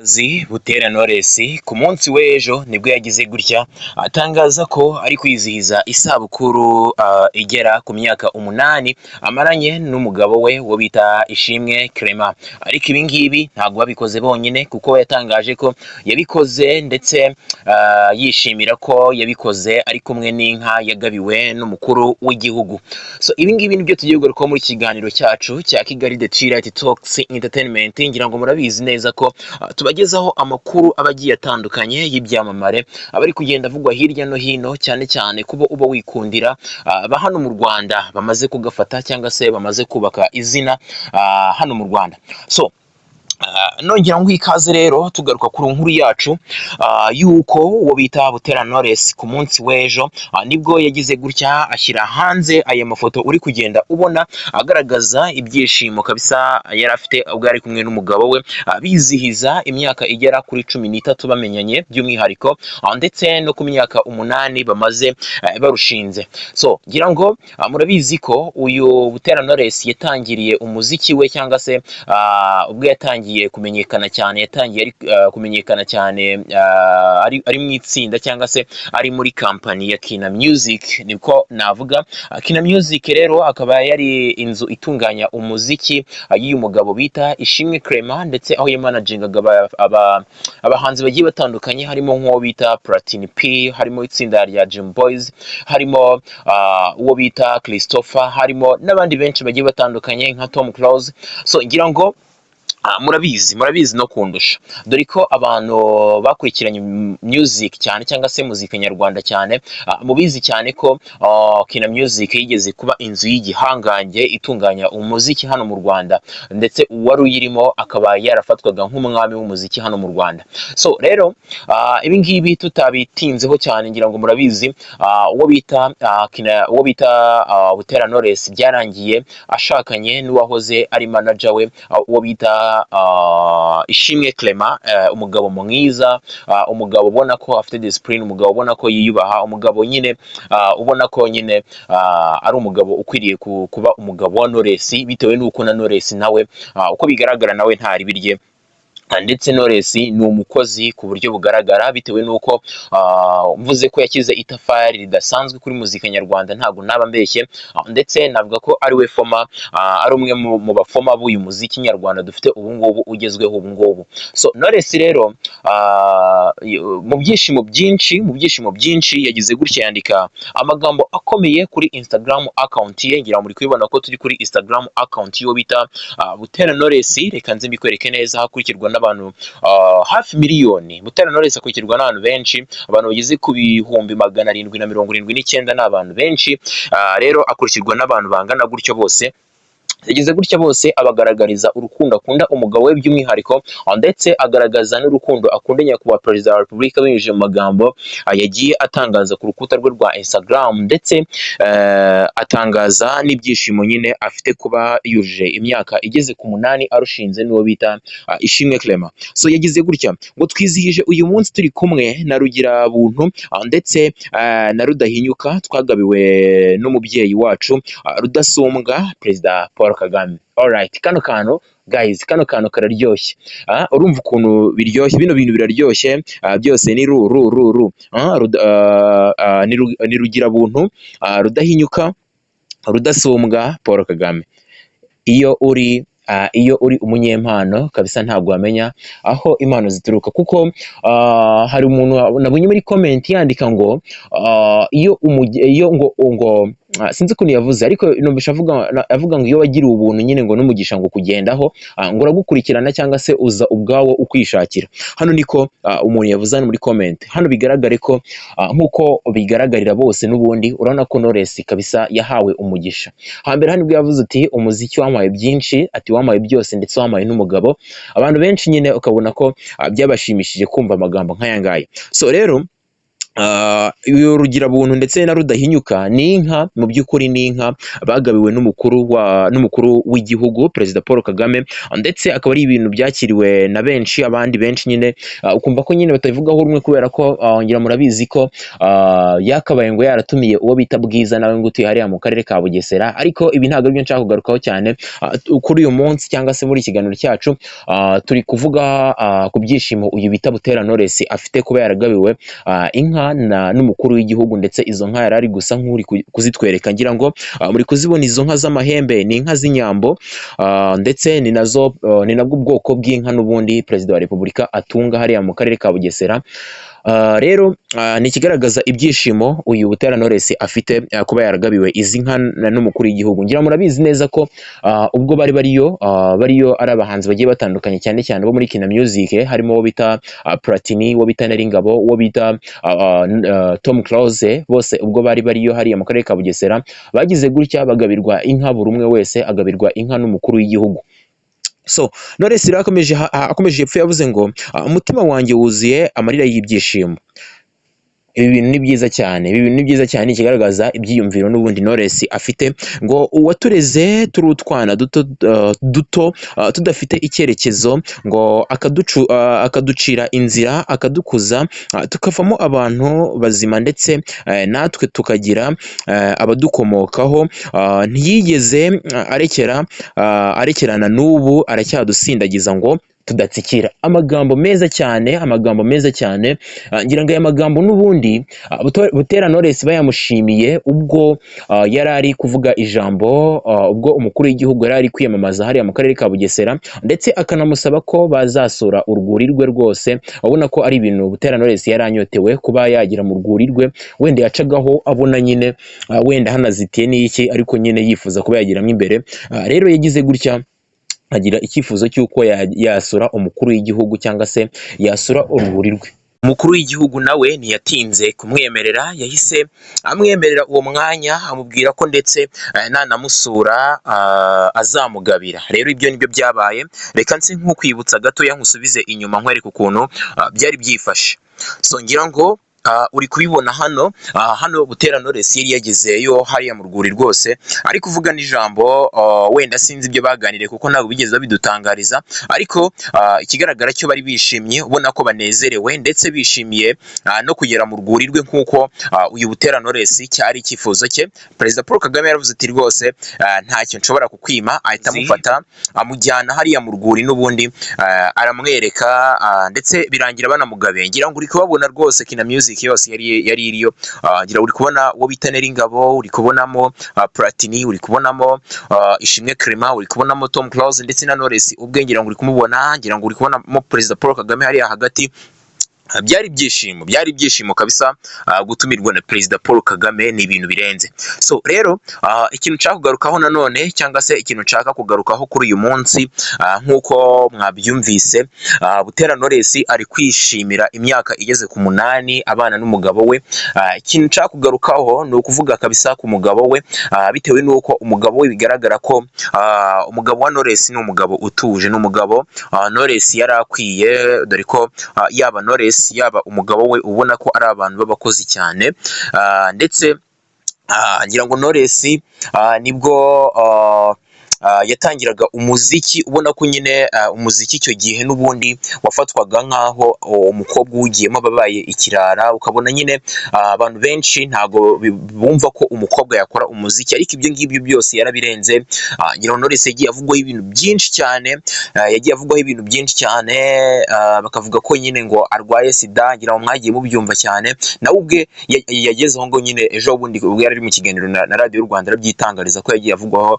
Butera Knowless ku munsi w'ejo nibwo yagize gutya atangaza ko ari kwizihiza isabukuru igera ku myaka 8 amaranye n'umugabo we wo bita Ishimwe Clement. Ariko ibi ngibi ntabwo babikoze bonyine kuko yatangaje ko yabikoze ndetse yishimira ko yabikoze ari kumwe n'inka yagabiwe n'umukuru w'igihugu. So ibi ngibi nibyo tugiye kugarukaho muri kiganiro cyacu cya Kigali The Chill Talks Entertainment. Ngira ngo murabizi neza ko tubagezaho amakuru abagiye atandukanye y'ibyamamare abari kugenda avugwa hirya no hino, cyane cyane kubo uba wikundira ba hano mu Rwanda bamaze kugafata cyangwa se bamaze kubaka izina hano mu Rwanda. So nongera ngo ikaze rero tugaruka ku nkuru yacu yuko uwo bita Butera Knowless ku munsi w'ejo nibwo yagize gutya ashyira hanze aya mafoto uri kugenda ubona agaragaza ibyishimo kabisa yari afite ubwo ari kumwe n'umugabo we bizihiza imyaka igera kuri 13 bamenyanye, by'umwihariko ndetse no ku myaka 8 bamaze barushinze. So ngira ngo murabizi ko uyu Butera Knowless yatangiriye umuziki we cyangwa se ubwo yatangiye kumenyekana cyane, yatangiye kumenyekana cyane ari mu itsinda cyangwa se ari muri kampani ya Kina Music, niko navuga. Kina Music rero akaba yari inzu itunganya umuziki y'uyu mugabo bita Ishimwe Clement, ndetse aho yamanagingaga abahanzi bagiye batandukanye, harimo nk'uwo bita Platini P, harimo itsinda rya Dream Boys, harimo uwo bita Christopher, harimo n'abandi benshi bagiye batandukanye nka Tom Close. So ngira ngo murabizi no kundusha, dore ko abantu bakurikiranye music cyane cyangwa se muzika nyarwanda cyane mubizi cyane ko Kina Music yigeze kuba inzu y'igihangange itunganya umuziki hano mu Rwanda, ndetse uwari uyirimo akaba yarafatwaga nk'umwami w'umuziki hano mu Rwanda. So rero ibi ngibi tutabitinzeho cyane, ngira ngo murabizi uwo bita Butera Knowless byarangiye ashakanye n'uwahoze ari manager we uwo bita Ishimwe Clement, umugabo mwiza, umugabo ubona ko afite discipline, umugabo ubona ko yiyubaha, umugabo nyine ubona ko nyine ari umugabo ukwiriye kuba umugabo wa Knowless, bitewe n'uko na Knowless nawe uko bigaragara nawe ntari birye, ndetse Knowless ni umukozi ku buryo bugaragara, bitewe n'uko mvuze ko yakize itafari ridasanzwe kuri muzika nyarwanda ntabwo naba mbeshye, ndetse navuga ko ari we foma, ari umwe mu bafoma b'uyu muziki nyarwanda dufite ubu ngubu ugezweho ubu ngubu. So Knowless rero mu byishimo byinshi yagize gutya yandika amagambo akomeye kuri Instagram account ye. Ngira muri kubibona ko turi kuri Instagram account yo bita Butera Knowless. Reka nze mbikwereke neza, hakurikirwa n'abantu hafi miliyoni. Butera Knowless akurikirwa n'abantu benshi, abantu bageze ku bihumbi 779 n'abantu benshi. Rero akurikirwa n'abantu bangana gutyo, bose yagize gutya bose abagaragariza urukundo akunda umugabo we by'umwihariko, ndetse agaragaza n'urukundo akunda nyakubahwa Perezida wa Repubulika binyujije mu magambo yagiye atangaza ku rukuta rwe rwa Instagram, ndetse atangaza n'ibyishimo nyine afite kuba yujuje imyaka igeze ku 8 arushinze n'uwo bita Ishimwe Clement. So yagize gutya ngo twizihije uyu munsi turi kumwe na Rugira buntu ndetse na Rudahinyuka, twagabiwe n'umubyeyi wacu Rudasumbwa Perezida Paul Kagame. Alright, kano kantu guys, kano kantu kararyoshye. Urumva ukuntu biryoshye, bino bintu biraryoshye, byose ni ni Rugira buntu, Rudahinyuka, Rudasumbwa Paul Kagame. Iyo uri umunyempano kabisa ntabwo wamenya aho impano zituruka, kuko hari umuntu nabonye muri comment yandika ngo iyo ngo sinzi ukuntu yavuze, ariko numvisha avuga ngo iyo wagiriye ubuntu nyine ngo n'umugisha ngo kugendaho ngo uragukurikirana cyangwa se uza ubwawo ukwishakira. Hano niko umuntu yavuze hano muri comment. Hano bigaragare ko nkuko bigaragarira bose n'ubundi, urabona ko Knowless kabisa yahawe umugisha. Hambere hano bwo yavuze ati umuziki wamaye byinshi, ati wamaye byose ndetse wamaye n'umugabo. Abantu benshi nyine ukabona ko byabashimishije kumva amagambo nk'aya ngaya. So rero rugira buntu ndetse na rudahinyuka ni inka, mu by'ukuri ni inka bagabiwe n'umukuru w'igihugu Perezida Paul Kagame, ndetse akaba ari ibintu byakiriwe na benshi, abandi benshi nyine ukumva ko nyine batabivugaho rumwe, kubera ko ngira murabizi ko yakabaye ngo yaratumiye uwo bita Bwiza nawe ngo utuye hariya mu karere ka Bugesera, ariko ibi ntabwo aribyo nshaka kugarukaho cyane kuri uyu munsi cyangwa se muri ikiganiro cyacu. Turi kuvuga ku byishimo uyu bita Butera Knowless afite kuba yaragabiwe inka n'umukuru w'igihugu, ndetse izo nka yari ari gusa nk'uri kuzitwereka, ngira ngo muri kuzibona izo nka z'amahembe ni inka z'inyambo, ndetse ni nabwo ubwoko bw'inka n'ubundi Perezida wa Repubulika atunga hariya mu karere ka Bugesera. Rero ni ikigaragaza ibyishimo uyu Butera Knowless afite kuba yaragabiwe izi nka n'umukuru w'igihugu. Ngira murabizi neza ko ubwo bariyo ari abahanzi bagiye batandukanye, cyane cyane bo muri Kina Music, harimo uwo bita Platini, uwo bita Neringabo, uwo bita Tom Close, bose ubwo bariyo hariya mu karere ka Bugesera, bagize gutya bagabirwa inka, buri umwe wese agabirwa inka n'umukuru w'igihugu. So Knowless rero akomeje hepfo yavuze ngo umutima wanjye wuzuye amarira y'ibyishimo. Ibi bintu ni byiza cyane, ibi bintu ni byiza cyane, ikigaragaza ibyiyumviro n'ubundi Knowless afite, ngo uwatureze turi utwana duto tudafite icyerekezo, ngo akaducira inzira, akadukuza tukavamo abantu bazima, ndetse natwe tukagira abadukomokaho, ntiyigeze arekerana n'ubu aracyadusindagiza ngo tudatsikira. Amagambo meza cyane, amagambo meza cyane. Ngira ngo aya magambo n'ubundi Butera Knowless bayamushimiye ubwo yari ari kuvuga ijambo, ubwo umukuru w'igihugu yari ari kwiyamamaza hariya mu karere ka Bugesera, ndetse akanamusaba ko bazasura urwuri rwe rwose. Abona ko ari ibintu Butera Knowless yari anyotewe kuba yagira mu rwuri rwe, wenda yacagaho abona nyine wenda hanazitiye n'iki, ariko nyine yifuza kuba yagiramo imbere. Rero yagize gutya agira icyifuzo cy'uko yasura umukuru w'igihugu cyangwa se yasura urwuri rwe. Umukuru w'igihugu nawe ntiyatinze kumwemerera, yahise amwemerera uwo mwanya, amubwira ko ndetse nanamusura azamugabira. Rero ibyo nibyo byabaye. Reka nse nk'ukwibutsa gatoya nkusubize inyuma nkwereka ukuntu byari byifashe. So ngira ngo uri kubibona hano Butera Knowless yari yagezeyo hariya mu rwuri rwose, ari kuvuga n'ijambo, wenda sinzi ibyo baganiriye kuko ntabwo bigeze babidutangariza, ariko ikigaragara cyo bari bishimye, ubona ko banezerewe, ndetse bishimiye no kugera mu rwuri rwe nk'uko uyu Butera Knowless cyari icyifuzo cye. Perezida Paul Kagame yaravuze ati rwose ntacyo nshobora kukwima, ahita amufata amujyana hariya mu rwuri, n'ubundi aramwereka, ndetse birangira banamugabe. Ngira ngo uri kubabona rwose Kina Music yose yari iriyo. Ngira uri kubona uwo bita Neringabo, uri kubonamo Platini, uri kubonamo Ishimwe Clement, uri kubonamo Tom Close, ndetse na Knowless ubwe ngira ngo uri kumubona, ngira ngo uri kubonamo Perezida Paul Kagame hariya hagati. Byari ibyishimo kabisa. Gutumirwa na Perezida Paul Kagame ni ibintu birenze. So rero ikintu nshaka kugarukaho nanone, cyangwa se ikintu nshaka kugarukaho kuri uyu munsi, nk'uko mwabyumvise, Butera Knowless ari kwishimira imyaka igeze ku 8 abana n'umugabo we. Ikintu nshaka kugarukaho ni ukuvuga kabisa ku mugabo we, bitewe n'uko umugabo we bigaragara ko umugabo wa Knowless ni umugabo utuje, n'umugabo Knowless yari akwiye, dore ko yaba Knowless yaba umugabo we ubona ko ari abantu b'abakozi cyane, ndetse ngira ngo Knowless nibwo yatangiraga umuziki, ubona ko nyine umuziki icyo gihe n'ubundi wafatwaga nk'aho umukobwa ugiyemo babaye ikirara, ukabona nyine abantu benshi ntago bumva ko umukobwa yakora umuziki, ariko ibyo ngibyo byose yarabirenze. Ngira ngo Knowless yagiye avugwaho ibintu byinshi cyane, bakavuga ko nyine ngo arwaye sida, ngira ngo mwagiye mubyumva cyane. Nawe ubwe yagezeho ngo nyine ejo bundi ubwo yari ari mu kiganiro na Radio y'u Rwanda arabyitangariza ko yagiye avugwaho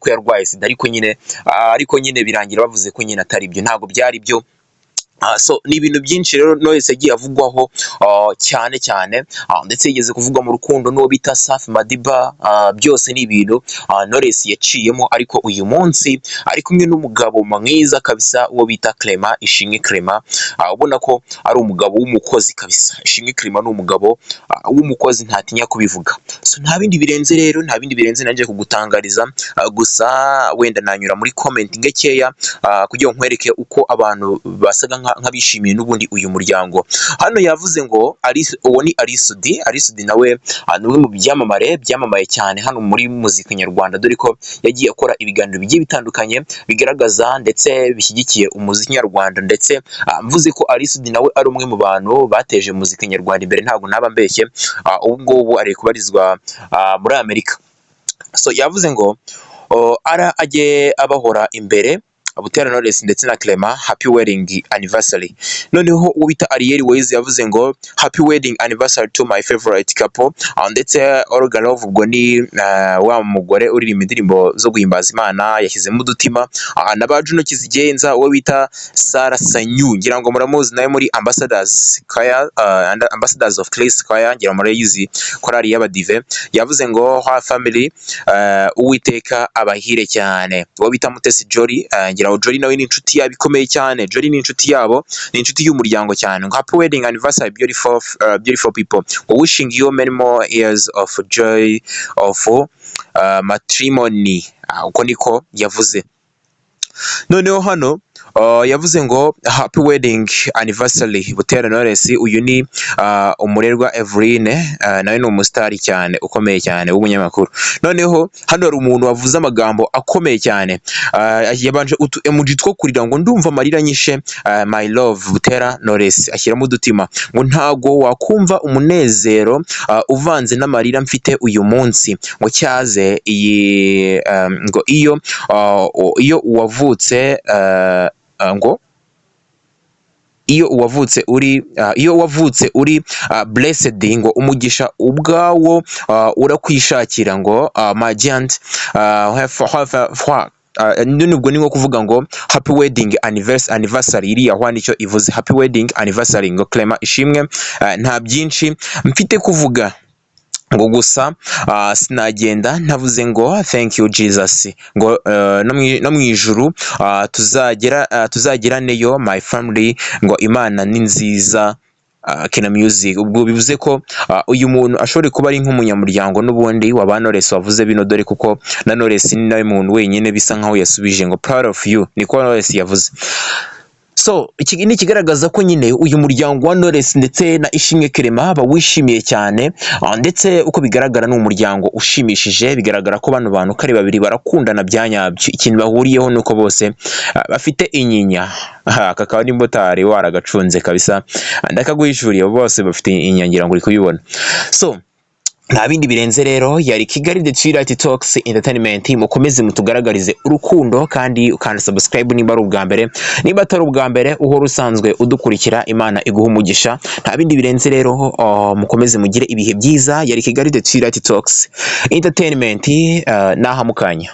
ko yarwaye sida, ariko nyine birangira bavuze ko nyine atari byo, ntabwo byari byo. So ni ibintu byinshi rero Knowless yagiye avugwaho cyane cyane, ndetse yigeze kuvugwa mu rukundo n'uwo bita Safi Madiba. Byose ni ibintu Knowless yaciyemo, ariko uyu munsi ari kumwe n'umugabo mwiza kabisa, uwo bita Clement, Ishimwe Clement. Ubona ko ari umugabo w'umukozi kabisa. Ishimwe Clement ni umugabo w'umukozi, ntatinya kubivuga. So nta bindi birenze rero, nta bindi birenze nanje kugutangariza, gusa wenda nanyura muri comment ngekeya kugira ngo nkwereke uko abantu basaga nk'abishimiye n'ubundi uyu muryango. Hano yavuze ngo uwo ni Ally nawe ni umwe mu byamamaye cyane hano muri muzika nyarwanda, dore ko yagiye akora ibiganiro bigiye bitandukanye bigaragaza ndetse bishyigikiye umuziki nyarwanda, ndetse mvuze ko Ally nawe ari umwe mu bantu bateje muzika nyarwanda imbere ntabwo naba mbeshye. Ubu ngubu ari kubarizwa muri Amerika. So yavuze ngo ajye abahora imbere Butera Knowless ndetse na Clement, happy wedding anniversary. Noneho uwo bita Ariel Ways yavuze ngo happy wedding anniversary to my favorite couple, ndetse Olga Love ubwo ni wa mugore uririmba indirimbo zo guhimbaza Imana yashyizemo udutima, na ba Juno Kizigenza, uwo bita Sara Sanyu ngira ngo muramuzi nawe muri Ambassadors Choir, Ambassadors of Christ Choir ngira murayizi korali y'abadive. Yavuze ngo ha family, Uwiteka abahire cyane. Uwo bita Mutesi Jolly, Jolly nawe ni inshuti yabo ikomeye cyane. Jolly ni inshuti yabo, ni inshuti y'umuryango cyane. Happy wedding anniversary beautiful people, wishing you many more years of joy of matrimony. Uko niko yavuze. Noneho hano yavuze ngo happy wedding anniversary Butera Knowless. Uyu ni umurerwa Eveline, nawe ni umusitari cyane ukomeye cyane w'umunyamakuru. Noneho hano hari umuntu wavuze amagambo akomeye cyane, yabanje utu emoji two kurira ngo ndumva amarira nyishe, my love Butera Knowless, ashyiramo udutima ngo ntago wakumva umunezero uvanze n'amarira mfite uyu munsi, ngo cyaze iyi ngo iyo uwavutse ngo iyo wavutse uri blessed, ngo umugisha ubwawo urakwishakira, ngo my giant nubwo ni nko kuvuga ngo happy wedding anniversary. Iriya hwa nicyo ivuze, happy wedding anniversary. Ngo Clement ishimwe, nta byinshi mfite kuvuga, ngo gusa sinagenda ntavuze ngo thank you Jesus, ngo no mu ijuru tuzageraneyo my family, ngo Imana ni nziza. Kina Music ubwo bivuze ko uyu muntu ashobora kuba ari nk'umunyamuryango n'ubundi wa Knowless wavuze bino, dore kuko na Knowless ni nawe muntu wenyine bisa nkaho yasubije ngo proud of you, niko Knowless yavuze. So iki ni kigaragaza ko nyine uyu muryango wa Knowless ndetse na Ishimwe Clement bawishimiye cyane, ndetse uko bigaragara ni umuryango ushimishije. Bigaragara ko bano bantu kari babiri barakundana byanyabyo, ikintu bahuriyeho nuko bose bafite inyinya. Kakaba ni mbotari waragacunze kabisa, ndakaguhishuriye bose bafite inyangira ngo uri kubibona. So nta bindi birenze rero, yari Kigali The Twilight Talks Entertainment. Mukomeze mutugaragarize urukundo kandi ukanda subscribe niba ari ubwa mbere, niba atari ubwa mbere uhora usanzwe udukurikira. Imana iguha umugisha. Nta bindi birenze rero, mukomeze mugire ibihe byiza. Yari Kigali The Twilight Talks Entertainment, naha mukanya.